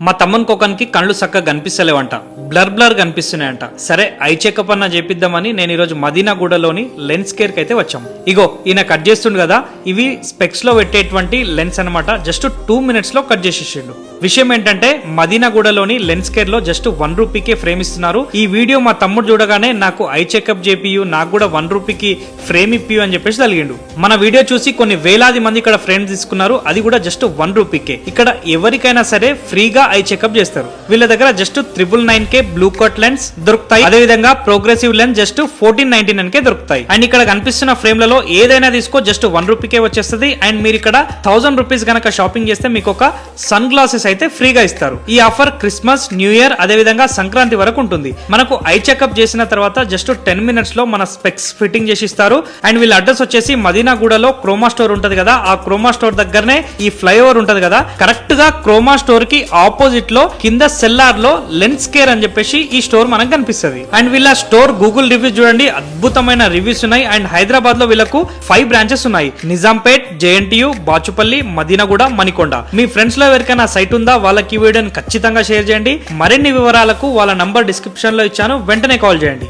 మా తమ్ముని కొకనికి కళ్ళు చక్కగా కనిపిస్తలేవంట, బ్లర్ బ్లర్ కనిపిస్తున్నాయంట. సరే ఐ చెకప్ అన్న చేపిద్దామని నేను ఈరోజు మదీనాగూడలోని లెన్స్ కేర్ కి అయితే వచ్చాం. ఇగో ఈయన కట్ చేస్తుండు కదా, ఇవి స్పెక్స్ లో పెట్టేటువంటి లెన్స్ అనమాట. జస్ట్ 2 minutes లో కట్ చేసేసిండు. విషయం ఏంటంటే మదీనాగూడలోని లెన్స్ కేర్ లో జస్ట్ 1 రూపీకే ఫ్రేమ్ ఇస్తున్నారు. ఈ వీడియో మా తమ్ముడు చూడగానే నాకు ఐ చెకప్ చేపియు, నాకు కూడా 1 రూపీకి ఫ్రేమ్ ఇప్పియు అని చెప్పేసి తలిగిండు. మన వీడియో చూసి కొన్ని వేలాది మంది ఇక్కడ ఫ్రేమ్ తీసుకున్నారు, అది కూడా జస్ట్ 1 రూపీకే. ఇక్కడ ఎవరికైనా సరే ఫ్రీగా ఐ చెకప్ చేస్తారు. వీళ్ళ దగ్గర జస్ట్ 999కే బ్లూ కట్ లెన్స్ దొరుకుతాయి. అదే విధంగా ప్రోగ్రెసివ్ లెన్స్ జస్ట్ 1499కే దొరుకుతాయి. అండ్ ఇక్కడ కనిపిస్తున్న ఫ్రేమ్లలో ఏదైనా తీసుకో జస్ట్ 1 రూపీకే వచ్చేస్తుంది. అండ్ మీరు ఇక్కడ 1000 రూపీస్ గనక షాపింగ్ చేస్తే మీకు ఒక సన్ గ్లాసెస్ అయితే ఫ్రీగా ఇస్తారు. ఈ ఆఫర్ క్రిస్మస్, న్యూ ఇయర్, అదే విధంగా సంక్రాంతి వరకు ఉంటుంది. మనకు ఐ చెకప్ చేసిన తర్వాత జస్ట్ 10 minutes లో మన స్పెక్స్ ఫిట్టింగ్ చేసి ఇస్తారు. అండ్ వీళ్ళ అడ్రస్ వచ్చేసి మదీనాగూడలో క్రోమా స్టోర్ ఉంటది కదా, ఆ క్రోమా స్టోర్ దగ్గరనే ఈ ఫ్లైఓవర్ ఉంటది కదా, కరెక్ట్ గా క్రోమా స్టోర్ కి ఆపోజిట్ లో కింద సెల్లార్ లో లెన్స్ కేర్ అని చెప్పేసి ఈ స్టోర్ మనకు కనిపిస్తుంది. అండ్ వీళ్ళ స్టోర్ గూగుల్ రివ్యూస్ చూడండి, అద్భుతమైన రివ్యూస్ ఉన్నాయి. అండ్ హైదరాబాద్ లో వీళ్ళకు 5 బ్రాంచెస్ ఉన్నాయి: నిజాంపేట్, జేఎన్టీయూ, బాచుపల్లి, మదీనాగూడ, మణికొండ. మీ ఫ్రెండ్స్ లో ఎవరికైనా సైట్ ఉందా, వాళ్ళకి ఈ వీడియోని ఖచ్చితంగా షేర్ చేయండి. మరిన్ని వివరాలకు వాళ్ళ నంబర్ డిస్క్రిప్షన్ లో ఇచ్చాను, వెంటనే కాల్ చేయండి.